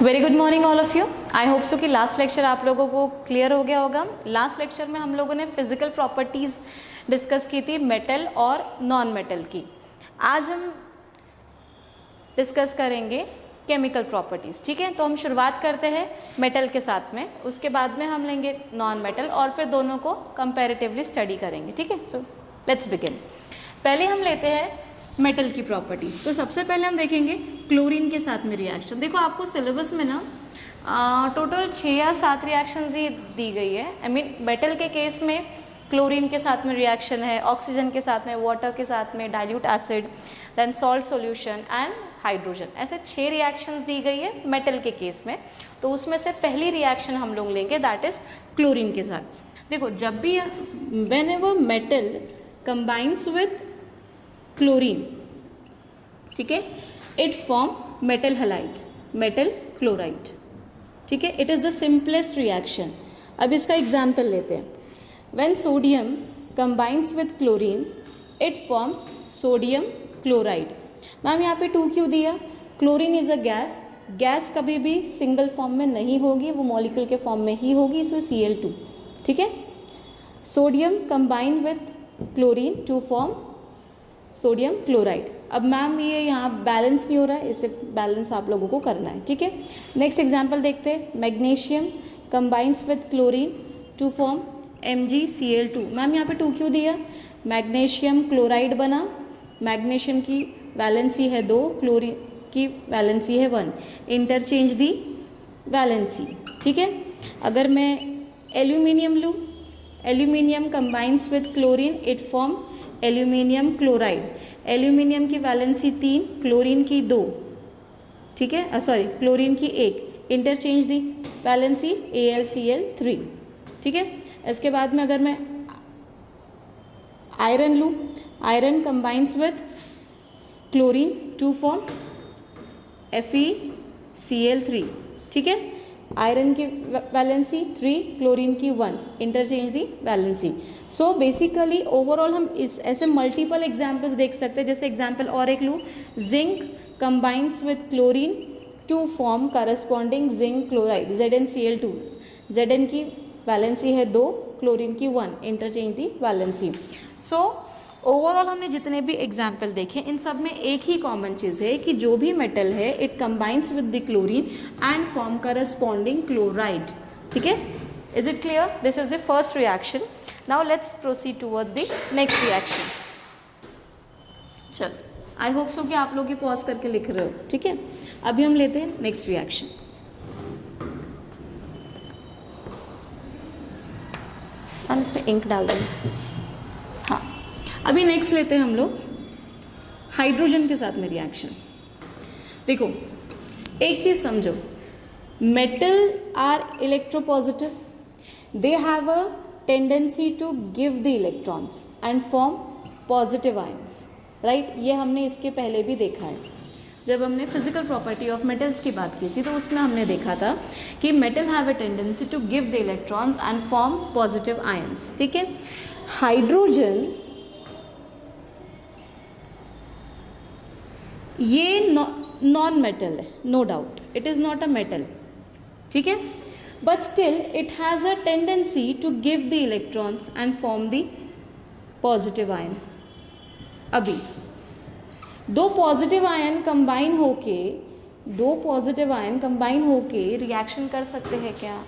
Very good morning all of you. I hope so कि last lecture आप लोगों को क्लियर हो गया होगा। लास्ट लेक्चर में हम लोगों ने फिजिकल प्रॉपर्टीज डिस्कस की थी मेटल और नॉन मेटल की। आज हम डिस्कस करेंगे केमिकल प्रॉपर्टीज। ठीक है, तो हम शुरुआत करते हैं मेटल के साथ में, उसके बाद में हम लेंगे नॉन मेटल और फिर दोनों को कंपैरेटिवली स्टडी करेंगे। ठीक है, सो लेट्स बिगिन। पहले हम लेते हैं मेटल की प्रॉपर्टीज। तो सबसे पहले हम देखेंगे क्लोरीन के साथ में रिएक्शन। देखो आपको सिलेबस में ना टोटल 6 या 7 रिएक्शंस ही दी गई है। आई मीन मेटल के केस में क्लोरीन के साथ में रिएक्शन है, ऑक्सीजन के साथ में, वाटर के साथ में, dilute acid, then salt solution and hydrogen, ऐसे 6 रिएक्शंस दी गई है मेटल के केस में। तो उसमें से पहली रिएक्शन हम लोग लेंगे दैट इज क्लोरीन के साथ। देखो जब भी whenever metal combines with chlorine, ठीक है, it form metal halide, metal chloride. ठीक है, it is the simplest reaction. अब इसका एग्जाम्पल लेते हैं। When sodium combines with chlorine it forms sodium chloride. Ma'am यहाँ पे 2 क्यों दिया? Chlorine is a gas, gas कभी भी सिंगल फॉर्म में नहीं होगी, वो मॉलिक्यूल के फॉर्म में ही होगी, इसलिए Cl2। ठीक है, sodium combine with chlorine to form sodium chloride. अब मैम ये यहाँ बैलेंस नहीं हो रहा है, इसे बैलेंस आप लोगों को करना है। ठीक है, नेक्स्ट एग्जांपल देखते हैं। Magnesium combines with chlorine to form MgCl2। Ma'am यहाँ पे 2 क्यों दिया? मैग्नीशियम क्लोराइड बना, मैग्नीशियम की वैलेंसी है 2, क्लोरीन की वैलेंसी है 1, इंटरचेंज दी वैलेंसी। ठीक है, अगर मैं एल्यूमिनियम लूँ, aluminium combines with chlorine it form aluminium chloride. Aluminium की वैलेंसी 3, क्लोरीन की 2। ठीक है, सॉरी क्लोरीन की 1, इंटरचेंज दी वैलेंसी AlCl3। ठीक है, इसके बाद में अगर मैं आयरन लूँ, iron combines with chlorine to form FeCl3। ठीक है, आयरन की वैलेंसी 3, क्लोरीन की 1, interchange the valency. So basically overall हम इस ऐसे मल्टीपल एग्जाम्पल्स देख सकते हैं। जैसे एग्जाम्पल और एक लूँ, zinc combines with chlorine to form corresponding zinc chloride ZnCl2। Zn की वैलेंसी है 2, क्लोरीन की 1, interchange the valency. So overall हमने जितने भी एग्जाम्पल देखे इन सब में एक ही कॉमन चीज़ है कि जो भी मेटल है it combines with the chlorine and form corresponding chloride. ठीक है, is it clear? This is the first reaction. Now let's proceed towards the next reaction. चल, आई होप सो कि आप लोग ये पॉज करके लिख रहे हो। ठीक है, अभी हम लेते हैं नेक्स्ट रिएक्शन। हम इस पर इंक डाल देंगे। हाँ, अभी नेक्स्ट लेते हैं हम लोग हाइड्रोजन के साथ में रिएक्शन। देखो एक चीज समझो, metal are electropositive, they have a tendency to give the electrons and form positive ions, right? ये हमने इसके पहले भी देखा है। जब हमने फिजिकल प्रॉपर्टी ऑफ मेटल्स की बात की थी तो उसमें हमने देखा था कि metal have a tendency to give the electrons and form positive ions. ठीक है, हाइड्रोजन ये नॉन मेटल है, no doubt, it is not a metal. ठीक है, but still it has a tendency to give the electrons and form the positive ion. अभी दो positive ion combine होके reaction कर सकते हैं क्या?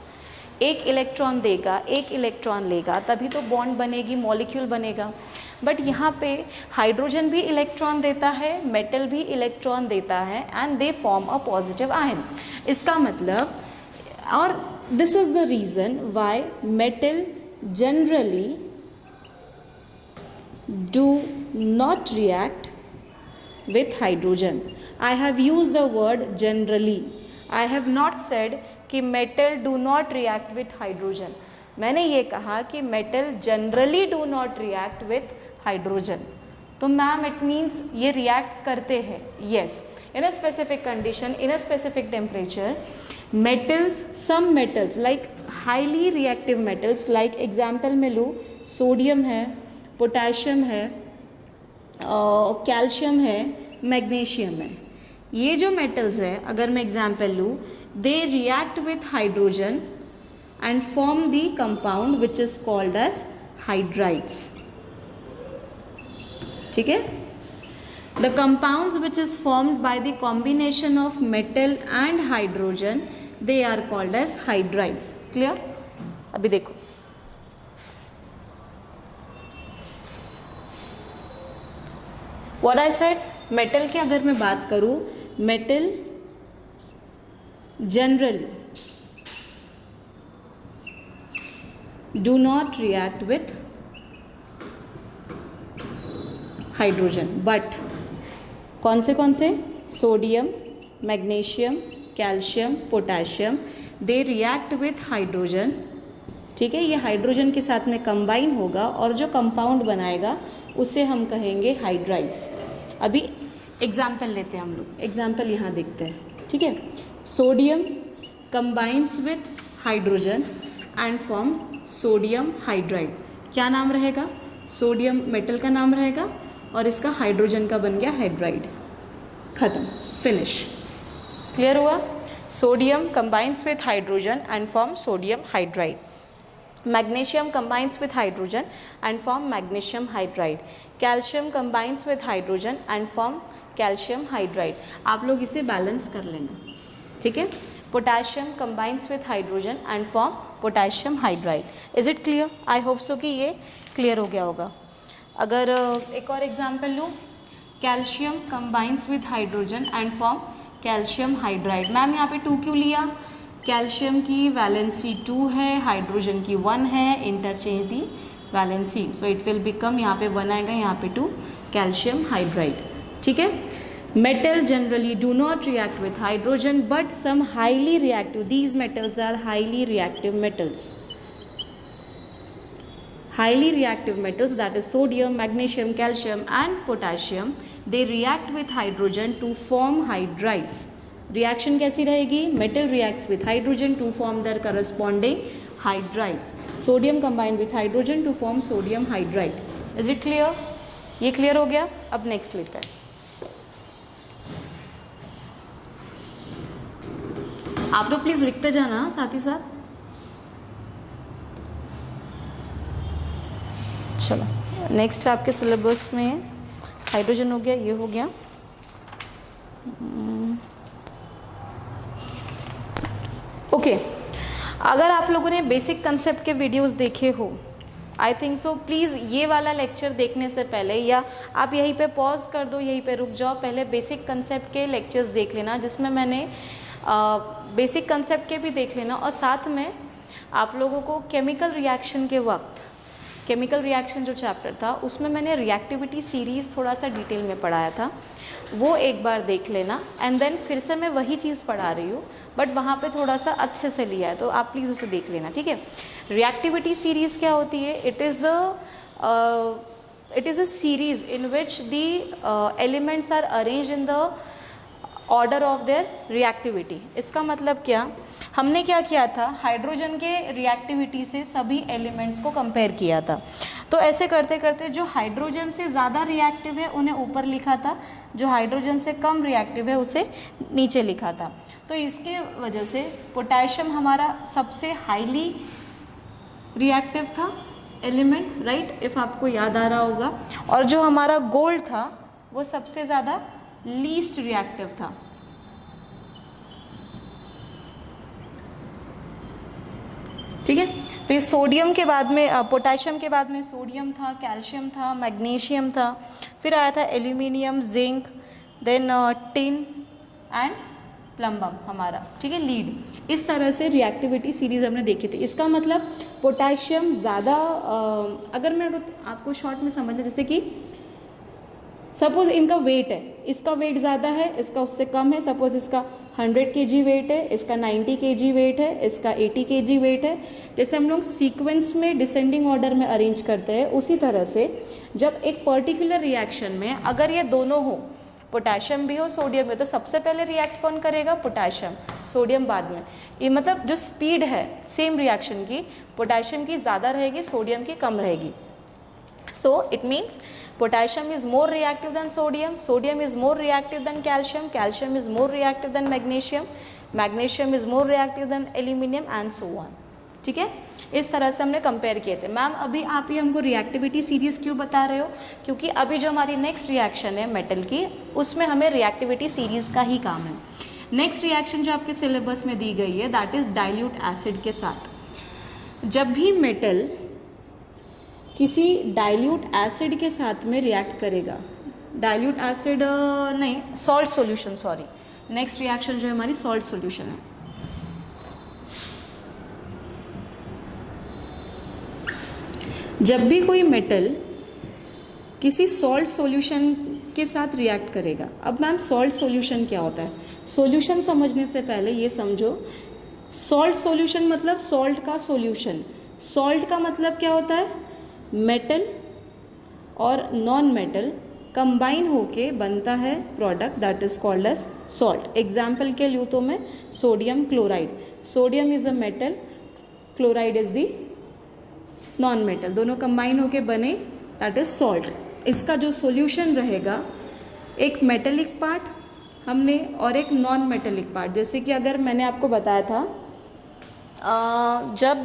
एक इलेक्ट्रॉन देगा, एक इलेक्ट्रॉन लेगा, तभी तो बॉन्ड बनेगी, मॉलिक्यूल बनेगा। बट यहाँ पे हाइड्रोजन भी इलेक्ट्रॉन देता है, मेटल भी इलेक्ट्रॉन देता है and they form a positive ion. इसका मतलब, और this is the reason why metal generally do not react with hydrogen. I have used the word generally. I have not said कि metal do not react with hydrogen. मैंने ये कहा कि metal generally do not react with hydrogen. तो ma'am it means ये react करते हैं, yes, in a specific condition, in a specific temperature. Metals, some metals like highly reactive metals, like example में लूँ, सोडियम है, पोटेशियम है, calcium है, magnesium है, ये जो मेटल्स है, अगर मैं एग्जाम्पल लूँ, they react with hydrogen and form the compound which is called as hydrides. ठीक है, the compounds which is formed by the combination of metal and hydrogen they are called as hydrides. Clear? अभी देखो, what I said, metal की अगर मैं बात करूं, metal generally do not react with hydrogen, but कौन से sodium, magnesium, calcium, potassium, they react with hydrogen. ठीक है, ये हाइड्रोजन के साथ में कंबाइन होगा और जो कंपाउंड बनाएगा उसे हम कहेंगे हाइड्राइड्स। अभी एग्जाम्पल लेते हैं हम लोग, एग्जाम्पल यहाँ देखते हैं। ठीक है, sodium combines with hydrogen and form sodium hydride. क्या नाम रहेगा? सोडियम मेटल का नाम रहेगा और इसका हाइड्रोजन का बन गया हाइड्राइड। खत्म, फिनिश। क्लियर हुआ? Sodium combines with hydrogen and form sodium hydride. Magnesium combines with hydrogen and form magnesium hydride. Calcium combines with hydrogen and form calcium hydride. आप लोग इसे बैलेंस कर लेना। ठीक है, potassium combines with hydrogen and form potassium hydride. Is it clear? I hope so कि ये clear हो गया होगा। अगर एक और एग्जाम्पल लूँ, calcium combines with hydrogen and form calcium hydride. Ma'am यहाँ पे 2 क्यों लिया? कैल्शियम की वैलेंसी 2 है, हाइड्रोजन की 1 है, interchange the valency, so it will become, यहाँ पे 1 आएगा, यहाँ पे 2, कैल्शियम हाइड्राइड। ठीक है, metal generally do not react with hydrogen but some highly reactive, these metals are highly reactive metals. Highly reactive metals, that is sodium, magnesium, calcium and potassium, they react with hydrogen to form hydrides. Reaction कैसी रहेगी? Metal reacts with hydrogen to form their corresponding hydrides. Sodium combined with hydrogen to form sodium hydride. Is it clear? ये clear हो गया? अब next लेते हैं। आप लोग प्लीज लिखते जाना साथ ही साथ। चलो नेक्स्ट आपके सिलेबस में हाइड्रोजन हो गया, ये हो गया। ओके, अगर आप लोगों ने बेसिक कंसेप्ट के वीडियोस देखे हो, आई थिंक सो, प्लीज़ ये वाला लेक्चर देखने से पहले, या आप यहीं पे पॉज कर दो, यहीं पे रुक जाओ, पहले बेसिक कंसेप्ट के लेक्चर्स देख लेना, जिसमें मैंने बेसिक कंसेप्ट के भी देख लेना, और साथ में आप लोगों को केमिकल रिएक्शन के वक्त, केमिकल रिएक्शन जो चैप्टर था उसमें मैंने रिएक्टिविटी सीरीज़ थोड़ा सा डिटेल में पढ़ाया था, वो एक बार देख लेना। एंड देन फिर से मैं वही चीज़ पढ़ा रही हूँ, बट वहाँ पे थोड़ा सा अच्छे से लिया है, तो आप प्लीज़ उसे देख लेना। ठीक है, रिएक्टिविटी सीरीज़ क्या होती है? It is a series in which the elements are arrange in the order of their reactivity. इसका मतलब क्या, हमने क्या किया था, हाइड्रोजन के रिएक्टिविटी से सभी एलिमेंट्स को कंपेयर किया था। तो ऐसे करते करते जो हाइड्रोजन से ज़्यादा रिएक्टिव है उन्हें ऊपर लिखा था, जो हाइड्रोजन से कम रिएक्टिव है उसे नीचे लिखा था। तो इसके वजह से पोटेशियम हमारा सबसे हाईली रिएक्टिव था एलिमेंट, राइट, इफ़ आपको याद आ रहा होगा, और जो हमारा गोल्ड था वो सबसे ज़्यादा लीस्ट रिएक्टिव था। ठीक है, फिर सोडियम के बाद में, पोटेशियम के बाद में सोडियम था, कैल्शियम था, मैग्नीशियम था, फिर आया था aluminium, zinc, then tin and plumbum हमारा। ठीक है, लीड। इस तरह से रिएक्टिविटी सीरीज हमने देखी थी। इसका मतलब पोटेशियम ज़्यादा, अगर मैं आपको शॉर्ट में समझना, जैसे कि सपोज इनका वेट है, इसका वेट ज़्यादा है, इसका उससे कम है, सपोज इसका 100 kg वेट है, इसका 90 kg वेट है, इसका 80 kg वेट है। जैसे हम लोग सीक्वेंस में डिसेंडिंग ऑर्डर में अरेंज करते हैं, उसी तरह से जब एक पर्टिकुलर रिएक्शन में अगर ये दोनों हो, पोटेशियम भी हो, सोडियम भी हो, तो सबसे पहले रिएक्ट कौन करेगा? पोटेशियम, सोडियम बाद में। ये मतलब जो स्पीड है सेम रिएक्शन की, पोटेशियम की ज़्यादा रहेगी, सोडियम की कम रहेगी। So it means potassium is more reactive than sodium, sodium is more reactive than calcium, calcium is more reactive than magnesium, magnesium is more reactive than aluminium and so on. ठीक है, इस तरह से हमने compare किए थे। Ma'am अभी आप ये हमको रिएक्टिविटी सीरीज क्यों बता रहे हो? क्योंकि अभी जो हमारी नेक्स्ट रिएक्शन है मेटल की, उसमें हमें रिएक्टिविटी सीरीज का ही काम है। नेक्स्ट रिएक्शन जो आपके सिलेबस में दी गई है दैट इज डाइल्यूट एसिड के साथ। जब भी मेटल किसी डाइल्यूट एसिड के साथ में रिएक्ट करेगा, डाइल्यूट एसिड नहीं, salt solution, sorry, next reaction जो है हमारी सॉल्ट सॉल्यूशन है। जब भी कोई मेटल किसी सॉल्ट सॉल्यूशन के साथ रिएक्ट करेगा, अब मैम सॉल्ट सॉल्यूशन क्या होता है? सॉल्यूशन समझने से पहले ये समझो, सॉल्ट सॉल्यूशन मतलब सॉल्ट का सॉल्यूशन। सॉल्ट का मतलब क्या होता है? मेटल और नॉन मेटल कंबाइन होके बनता है product that is called as salt. Example के लिए तो मैं sodium chloride, sodium is a metal, chloride is the non metal, दोनों कंबाइन होके बने दैट इज सॉल्ट। इसका जो सॉल्यूशन रहेगा, एक मेटेलिक पार्ट हमने और एक नॉन मेटेलिक पार्ट। जैसे कि अगर मैंने आपको बताया था जब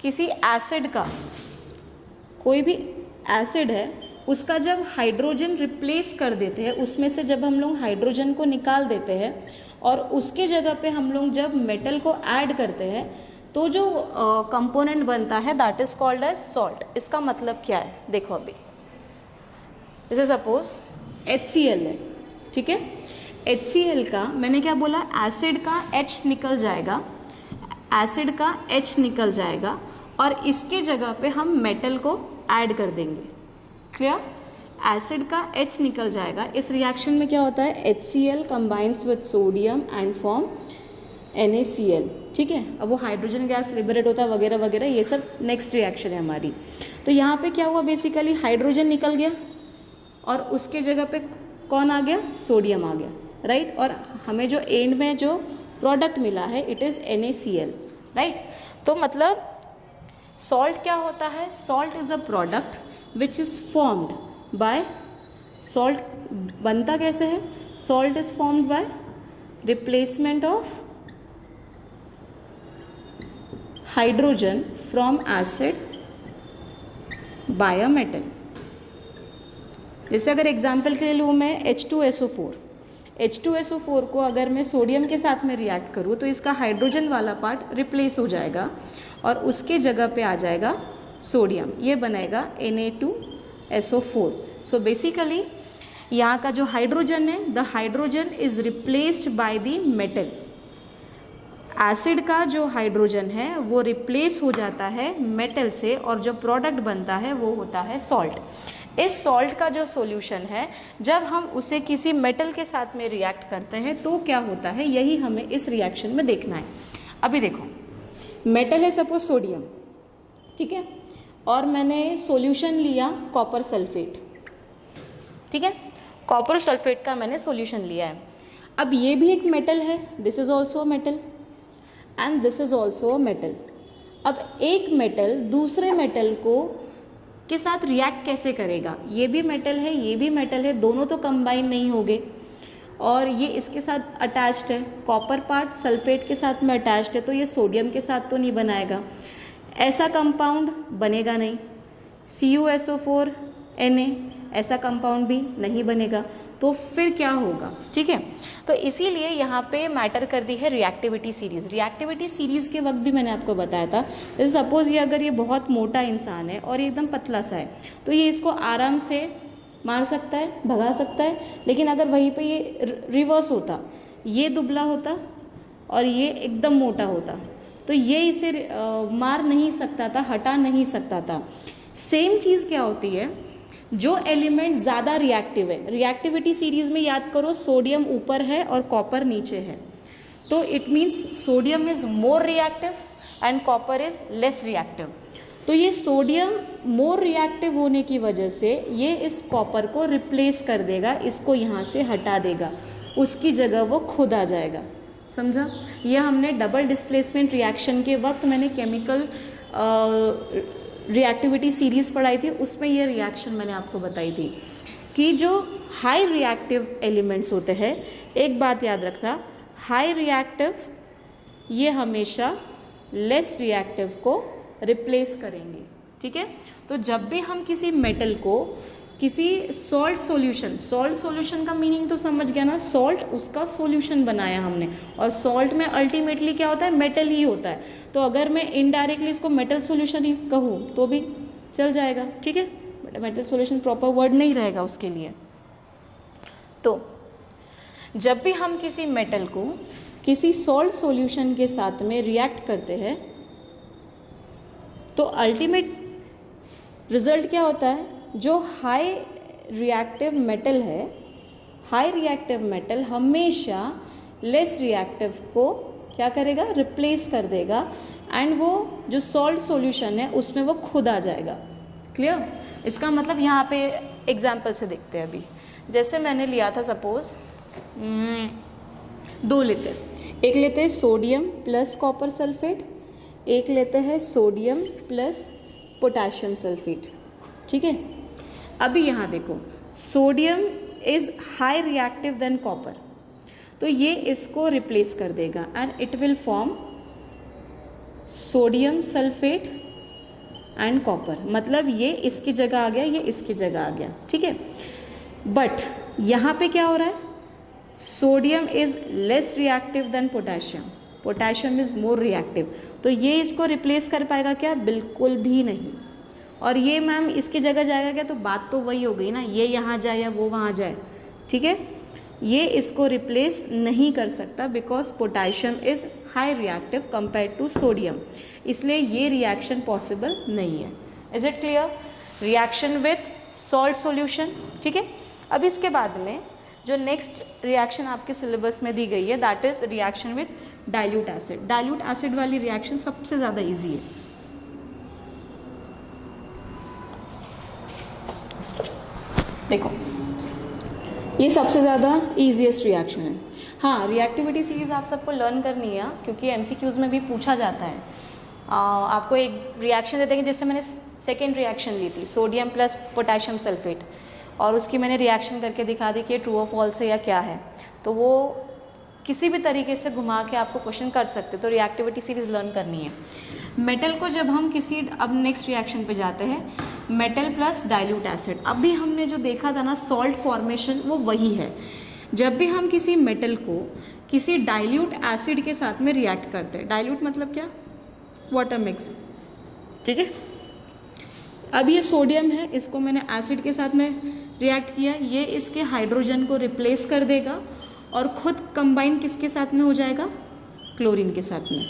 किसी एसिड का, कोई भी एसिड है, उसका जब हाइड्रोजन रिप्लेस कर देते हैं, उसमें से जब हम लोग हाइड्रोजन को निकाल देते हैं और उसके जगह पे हम लोग जब मेटल को ऐड करते हैं, तो जो कंपोनेंट बनता है that is called as salt. इसका मतलब क्या है? देखो अभी जैसे सपोज HCl है, ठीक है, HCl का मैंने क्या बोला, एसिड का H निकल जाएगा, एसिड का H निकल जाएगा और इसके जगह पे हम मेटल को ऐड कर देंगे। क्लियर? एसिड का H निकल जाएगा। इस रिएक्शन में क्या होता है? HCl combines with sodium and form NaCl, ठीक है। अब वो हाइड्रोजन गैस लिबरेट होता है वगैरह वगैरह, ये सब नेक्स्ट रिएक्शन है हमारी। तो यहाँ पे क्या हुआ, बेसिकली हाइड्रोजन निकल गया और उसके जगह पे कौन आ गया? सोडियम आ गया, राइट। और हमें जो एंड में जो प्रोडक्ट मिला है इट इज NaCl, राइट। तो मतलब सॉल्ट क्या होता है? Salt is a product which is formed bye, salt बनता कैसे है? Salt is formed by replacement of hydrogen from acid by a metal. जैसे अगर एग्जाम्पल के लिए लूँ मैं H2SO4, H2SO4 को अगर मैं सोडियम के साथ में रिएक्ट करूँ तो इसका हाइड्रोजन वाला पार्ट रिप्लेस हो जाएगा और उसके जगह पे आ जाएगा सोडियम, ये बनेगा Na2SO4। सो बेसिकली यहाँ का जो हाइड्रोजन है, the hydrogen is replaced by the metal. Acid का जो हाइड्रोजन है वो रिप्लेस हो जाता है मेटल से और जो प्रोडक्ट बनता है वो होता है सॉल्ट। इस सॉल्ट का जो सॉल्यूशन है, जब हम उसे किसी मेटल के साथ में रिएक्ट करते हैं तो क्या होता है, यही हमें इस रिएक्शन में देखना है। अभी देखो, मेटल है सपोज सोडियम, ठीक है, और मैंने सॉल्यूशन लिया कॉपर सल्फेट, ठीक है, कॉपर सल्फेट का मैंने सॉल्यूशन लिया है। अब ये भी एक मेटल है, this is also a metal and this is also a metal. अब एक मेटल दूसरे मेटल को के साथ रिएक्ट कैसे करेगा? ये भी मेटल है, ये भी मेटल है, दोनों तो कंबाइन नहीं होंगे और ये इसके साथ अटैच्ड है, कॉपर पार्ट सल्फेट के साथ में अटैच्ड है, तो ये सोडियम के साथ तो नहीं बनाएगा, ऐसा कंपाउंड बनेगा नहीं। CuSO4 Na ऐसा कंपाउंड भी नहीं बनेगा, तो फिर क्या होगा? ठीक है, तो इसीलिए यहाँ पे मैटर कर दी है रिएक्टिविटी सीरीज। रिएक्टिविटी सीरीज के वक्त भी मैंने आपको बताया था, जैसे सपोज ये अगर ये बहुत मोटा इंसान है और ये एकदम पतला सा है तो ये इसको आराम से मार सकता है, भगा सकता है, लेकिन अगर वहीं पे ये रिवर्स होता, ये दुबला होता और ये एकदम मोटा होता तो ये इसे मार नहीं सकता था, हटा नहीं सकता था। सेम चीज़ क्या होती है, जो एलिमेंट ज़्यादा रिएक्टिव है, रिएक्टिविटी सीरीज में याद करो सोडियम ऊपर है और कॉपर नीचे है, तो it means sodium is more reactive and copper is less reactive. तो ये सोडियम मोर रिएक्टिव होने की वजह से ये इस कॉपर को रिप्लेस कर देगा, इसको यहाँ से हटा देगा, उसकी जगह वो खुद आ जाएगा। समझा? यह हमने डबल डिस्प्लेसमेंट रिएक्शन के वक्त मैंने केमिकल रिएक्टिविटी सीरीज पढ़ाई थी, उसमें ये रिएक्शन मैंने आपको बताई थी कि जो हाई रिएक्टिव एलिमेंट्स होते हैं, एक बात याद रखना, हाई रिएक्टिव ये हमेशा लेस रिएक्टिव को रिप्लेस करेंगे, ठीक है। तो जब भी हम किसी मेटल को किसी सॉल्ट सॉल्यूशन का मीनिंग तो समझ गया ना, सॉल्ट उसका सॉल्यूशन बनाया हमने, और सॉल्ट में अल्टीमेटली क्या होता है, मेटल ही होता है। तो अगर मैं इनडायरेक्टली इसको मेटल सॉल्यूशन ही कहूँ तो भी चल जाएगा, ठीक है, but metal solution proper word नहीं रहेगा उसके लिए। तो जब भी हम किसी मेटल को किसी सॉल्ट सॉल्यूशन के साथ में रिएक्ट करते हैं तो अल्टीमेट रिजल्ट क्या होता है, जो हाई रिएक्टिव मेटल है, हाई रिएक्टिव मेटल हमेशा लेस रिएक्टिव को क्या करेगा, रिप्लेस कर देगा, एंड वो जो सॉल्ट सॉल्यूशन है उसमें वो खुद आ जाएगा। क्लियर? इसका मतलब यहाँ पे एग्जाम्पल से देखते हैं। अभी जैसे मैंने लिया था, सपोज 2 लेते हैं, एक लेते हैं सोडियम प्लस कॉपर सल्फेट, एक लेते हैं सोडियम प्लस पोटेशियम सल्फेट, ठीक है। अभी यहाँ देखो, sodium is high reactive than copper, तो ये इसको रिप्लेस कर देगा and it will form sodium sulphate and copper, मतलब ये इसकी जगह आ गया, ये इसकी जगह आ गया, ठीक है। बट यहाँ पे क्या हो रहा है, sodium is less reactive than potassium, potassium is more reactive, तो ये इसको रिप्लेस कर पाएगा क्या, बिल्कुल भी नहीं। और ये मैम इसकी जगह जाएगा क्या, तो बात तो वही हो गई ना, ये यहाँ जाए या वो वहाँ जाए, ठीक है, ये इसको रिप्लेस नहीं कर सकता because potassium is high reactive compare to sodium, इसलिए ये रिएक्शन पॉसिबल नहीं है। Is it clear? Reaction with salt solution, ठीक है। अब इसके बाद में जो नेक्स्ट रिएक्शन आपके सिलेबस में दी गई है, that is reaction with dilute acid. Dilute acid वाली रिएक्शन सबसे ज़्यादा ईजी है। देखो, ये सबसे ज़्यादा ईजीएस्ट रिएक्शन है। हाँ, रिएक्टिविटी सीरीज आप सबको लर्न करनी है, क्योंकि एमसीक्यूज में भी पूछा जाता है। आपको एक रिएक्शन देते हैं, जैसे मैंने सेकेंड रिएक्शन ली थी, सोडियम प्लस पोटेशियम सल्फेट, और उसकी मैंने रिएक्शन करके दिखा दी कि ट्रू और फॉल्स है या क्या है, तो वो किसी भी तरीके से घुमा के आपको क्वेश्चन कर सकते, तो रिएक्टिविटी सीरीज लर्न करनी है। मेटल को जब हम किसी, अब नेक्स्ट रिएक्शन पे जाते हैं, मेटल प्लस डाइल्यूट एसिड। अभी हमने जो देखा था ना सॉल्ट फॉर्मेशन, वो वही है। जब भी हम किसी मेटल को किसी डाइल्यूट एसिड के साथ में रिएक्ट करते हैं, डाइल्यूट मतलब क्या, वाटर मिक्स, ठीक है। अब ये सोडियम है, इसको मैंने एसिड के साथ में रिएक्ट किया, ये इसके हाइड्रोजन को रिप्लेस कर देगा और खुद कंबाइन किसके साथ में हो जाएगा, क्लोरीन के साथ में।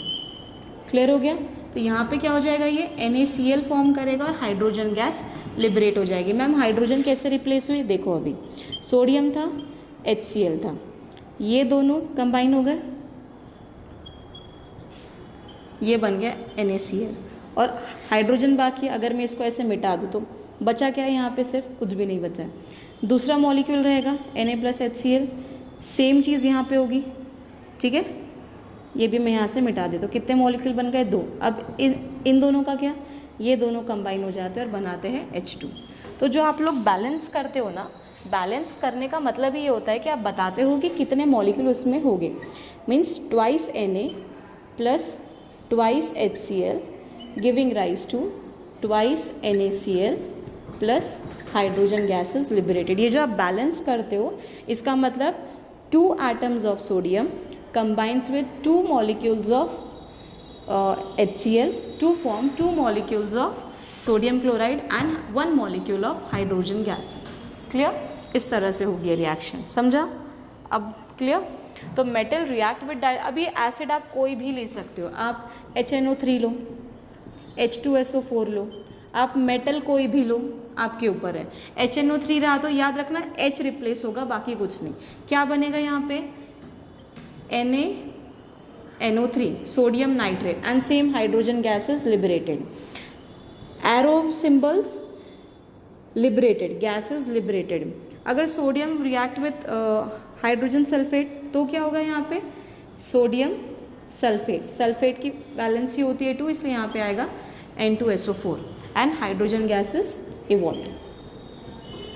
क्लियर हो गया? तो यहाँ पे क्या हो जाएगा, ये NaCl फॉर्म करेगा और हाइड्रोजन गैस लिबरेट हो जाएगी। मैम हाइड्रोजन कैसे रिप्लेस हुई, देखो, अभी सोडियम था, HCl था, ये दोनों कंबाइन हो गए, ये बन गया NaCl, और हाइड्रोजन बाकी, अगर मैं इसको ऐसे मिटा दूँ तो बचा क्या है, यहाँ पे सिर्फ कुछ भी नहीं बचा है। दूसरा मॉलिक्यूल रहेगा Na प्लस HCl, सेम चीज़ यहाँ पे होगी, ठीक है। ये भी मैं यहाँ से मिटा देता हूँ, कितने मॉलिक्यूल बन गए, 2। अब इन दोनों का क्या, ये दोनों कंबाइन हो जाते हैं और बनाते हैं H2। तो जो आप लोग बैलेंस करते हो ना, बैलेंस करने का मतलब ही ये होता है कि आप बताते हो कि कितने मॉलिक्यूल उसमें होंगे, means twice Na plus twice HCl giving rise to twice NaCl plus hydrogen gases liberated. ये जो आप बैलेंस करते हो, इसका मतलब 2 atoms of sodium combines with 2 molecules of HCl to form 2 molecules of sodium chloride and 1 molecule of hydrogen gas. Clear? इस तरह से होगी रिएक्शन, समझा? अब क्लियर? तो मेटल रिएक्ट विद अभी एसिड आप कोई भी ले सकते हो, आप HNO3 लो, H2SO4 लो, आप मेटल कोई भी लो, आपके ऊपर है। HNO3 रहा तो याद रखना H रिप्लेस होगा, बाकी कुछ नहीं। क्या बनेगा यहाँ पे, NaNO3 sodium nitrate and same hydrogen gases liberated, arrow symbols liberated, gases liberated. अगर sodium react with hydrogen sulphate तो क्या होगा यहाँ पे, सोडियम सल्फेट, सल्फेट की वैलेंसी होती है 2, इसलिए यहाँ पे आएगा N2SO4। and hydrogen gas is evolved.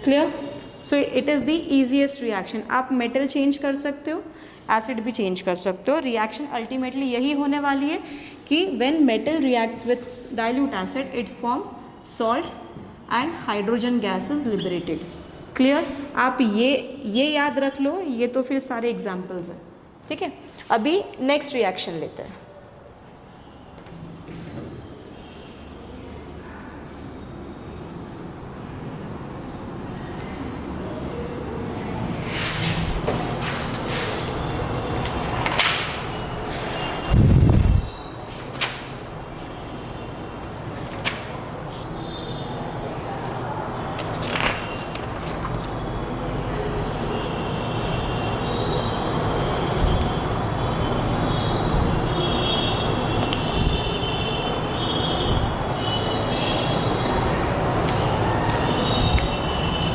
Clear? So it is the easiest reaction. आप metal change कर सकते हो, acid भी change कर सकते हो. Reaction ultimately यही होने वाली है कि when metal reacts with dilute acid, it form salt and hydrogen gas is liberated. Clear? आप ये याद रख लो, ये तो फिर सारे examples हैं. ठीक है, अभी next reaction लेते हैं.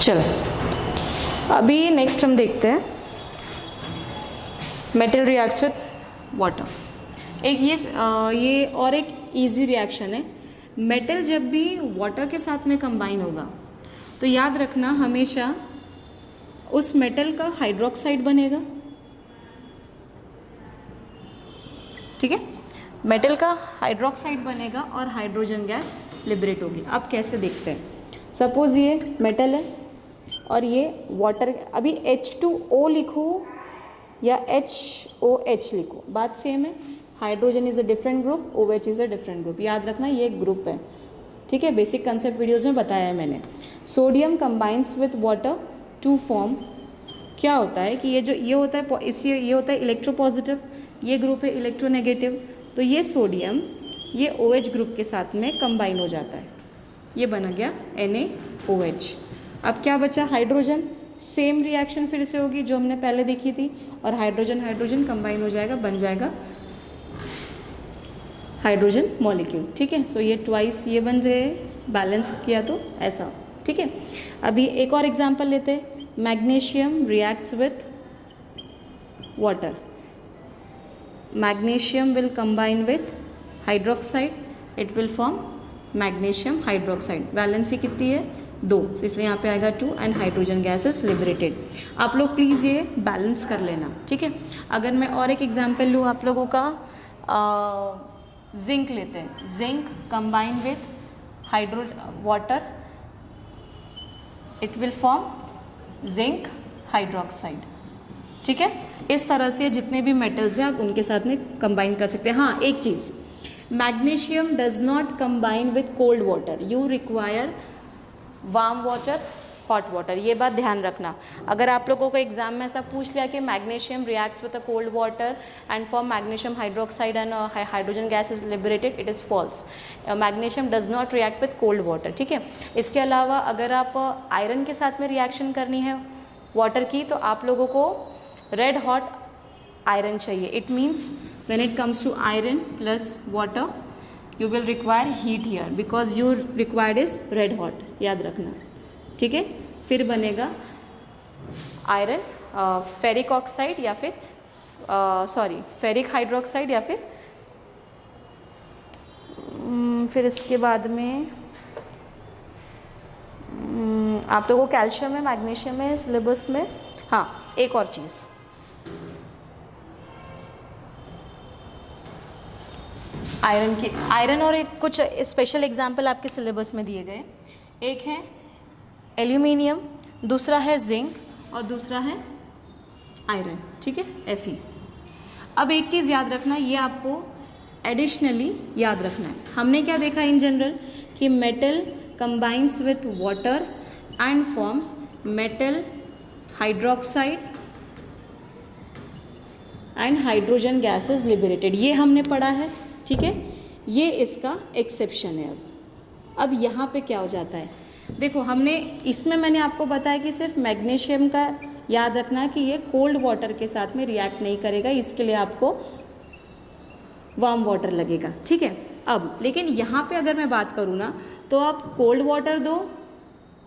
चलो अभी नेक्स्ट हम देखते हैं मेटल रिएक्ट्स विथ वाटर. एक ये और एक इजी रिएक्शन है. मेटल जब भी वाटर के साथ में कंबाइन होगा तो याद रखना हमेशा उस मेटल का हाइड्रोक्साइड बनेगा. ठीक है, मेटल का हाइड्रोक्साइड बनेगा और हाइड्रोजन गैस लिबरेट होगी. अब कैसे देखते हैं. सपोज ये मेटल है और ये वाटर. अभी H2O लिखो या HOH लिखो, बात सेम है. Hydrogen is a different group, OH is a different group. याद रखना ये एक ग्रुप है. ठीक है, बेसिक कंसेप्ट वीडियोस में बताया है मैंने. Sodium combines with water to form. क्या होता है कि ये होता है इससे ये होता है इलेक्ट्रोपॉजिटिव, ये ग्रुप है इलेक्ट्रोनेगेटिव. तो ये सोडियम ये OH ग्रुप के साथ में कंबाइन हो जाता है. ये बना गया NaOH. अब क्या बचा, हाइड्रोजन. सेम रिएक्शन फिर से होगी जो हमने पहले देखी थी और हाइड्रोजन हाइड्रोजन कंबाइन हो जाएगा, बन जाएगा हाइड्रोजन मॉलिक्यूल. ठीक है, सो ये ट्वाइस ये बन जाए, बैलेंस किया तो ऐसा. ठीक है, अभी एक और एग्जांपल लेते हैं. Magnesium reacts with water. Magnesium will combine with hydroxide, it will form magnesium hydroxide. Valency कितनी है, 2, तो इसलिए यहाँ पे आएगा 2 and hydrogen gas is liberated. आप लोग प्लीज़ ये बैलेंस कर लेना. ठीक है, अगर मैं और एक एग्जांपल लूँ आप लोगों का, जिंक लेते हैं. Zinc combine with water, it will form zinc hydroxide. ठीक है, इस तरह से जितने भी मेटल्स हैं आप उनके साथ में कंबाइन कर सकते हैं. हाँ, एक चीज़, magnesium does not combine with cold water. You require warm water, hot water. ये बात ध्यान रखना. अगर आप लोगों को एग्जाम में ऐसा पूछ लिया कि magnesium reacts with a cold water and form magnesium hydroxide and hydrogen gas is liberated, it is false. Magnesium does not react with cold water. ठीक है, इसके अलावा अगर आप आयरन के साथ में रिएक्शन करनी है वाटर की तो आप लोगों को रेड हॉट आयरन चाहिए. It means when it comes to iron plus water you will require heat here because you required is red hot. याद रखना. ठीक है, फिर बनेगा आयरन फेरिक ऑक्साइड या फिर फेरिक हाइड्रोक्साइड या फिर इसके बाद में आप लोगों को कैल्शियम है, मैग्नीशियम है सिलेबस में. हाँ, एक और चीज़, आयरन और एक कुछ स्पेशल एग्जाम्पल आपके सिलेबस में दिए गए. एक है एल्यूमिनियम, दूसरा है जिंक और दूसरा है आयरन. ठीक है, Fe. अब एक चीज़ याद रखना, ये आपको एडिशनली याद रखना है. हमने क्या देखा इन जनरल कि metal combines with water and forms metal hydroxide and hydrogen gas is liberated. ये हमने पढ़ा है. ठीक है, ये इसका एक्सेप्शन है. अब यहाँ पे क्या हो जाता है, देखो हमने इसमें मैंने आपको बताया कि सिर्फ मैग्नीशियम का याद रखना कि ये कोल्ड वाटर के साथ में रिएक्ट नहीं करेगा, इसके लिए आपको वार्म वाटर लगेगा. ठीक है, अब लेकिन यहाँ पे अगर मैं बात करूँ ना तो आप कोल्ड वाटर दो,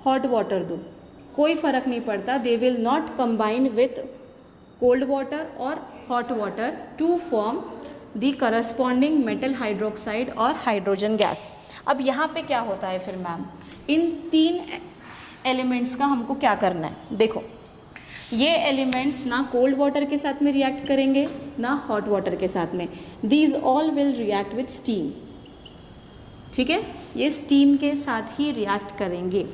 हॉट वाटर दो, कोई फ़र्क नहीं पड़ता. They will not combine with cold water और hot water to form the corresponding metal hydroxide और हाइड्रोजन गैस। अब यहाँ पे क्या होता है फिर मैम, इन 3 एलिमेंट्स का हमको क्या करना है। देखो ये एलिमेंट्स ना कोल्ड वाटर के साथ में रिएक्ट करेंगे ना हॉट वाटर के साथ में, these all will react with steam. ठीक है, ये स्टीम के साथ ही रिएक्ट करेंगे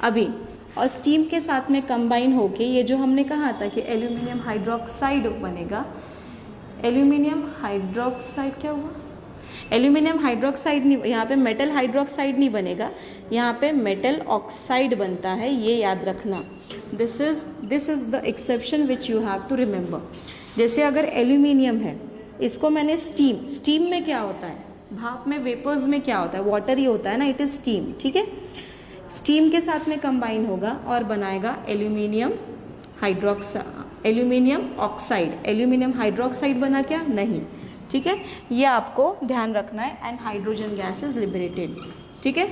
अभी, और स्टीम के साथ में कंबाइन होके ये जो हमने कहा था कि एल्यूमिनियम हाइड्रोक्साइड बनेगा। एल्यूमिनियम हाइड्रोक्साइड क्या हुआ, एल्यूमिनियम हाइड्रोक्साइड नहीं, यहाँ पे मेटल हाइड्रोक्साइड नहीं बनेगा, यहाँ पे मेटल ऑक्साइड बनता है, ये याद रखना। This is the exception which you have to remember. जैसे अगर एल्यूमिनियम है, इसको मैंने स्टीम में क्या होता है, भाप में वेपर्स में क्या होता है, वाटर ही होता है ना, इट इज स्टीम। ठीक है, स्टीम के साथ में कंबाइन होगा और बनाएगा एल्यूमिनियम ऑक्साइड। एल्यूमिनियम हाइड्रोक्साइड बना क्या, नहीं। ठीक है, ये आपको ध्यान रखना है। And hydrogen gas is liberated. ठीक है,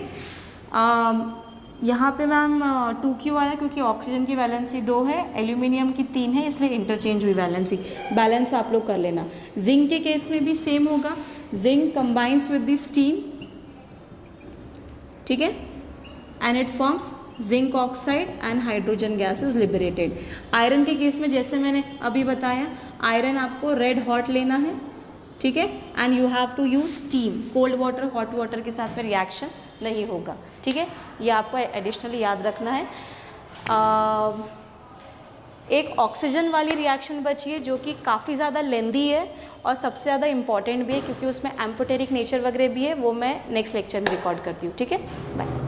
यहाँ पे मैम 2 क्यों आया, क्योंकि ऑक्सीजन की वैलेंसी 2 है, एल्यूमिनियम की 3 है, इसलिए इंटरचेंज हुई वैलेंसी। बैलेंस आप लोग कर लेना। जिंक के केस में भी सेम होगा, zinc combines with the steam. ठीक है, and it forms zinc oxide and hydrogen gas is liberated. Iron के केस में जैसे मैंने अभी बताया, आयरन आपको रेड हॉट लेना है। ठीक है, and you have to use steam, cold water hot water के साथ में रिएक्शन नहीं होगा। ठीक है, ये आपको एडिशनली याद रखना है। एक ऑक्सीजन वाली रिएक्शन बची है जो कि काफ़ी ज़्यादा लेंदी है और सबसे ज़्यादा इंपॉर्टेंट भी है, क्योंकि उसमें एम्फोटेरिक नेचर वगैरह भी है, वो मैं नेक्स्ट लेक्चर में रिकॉर्ड करती हूँ। ठीक है, बाय।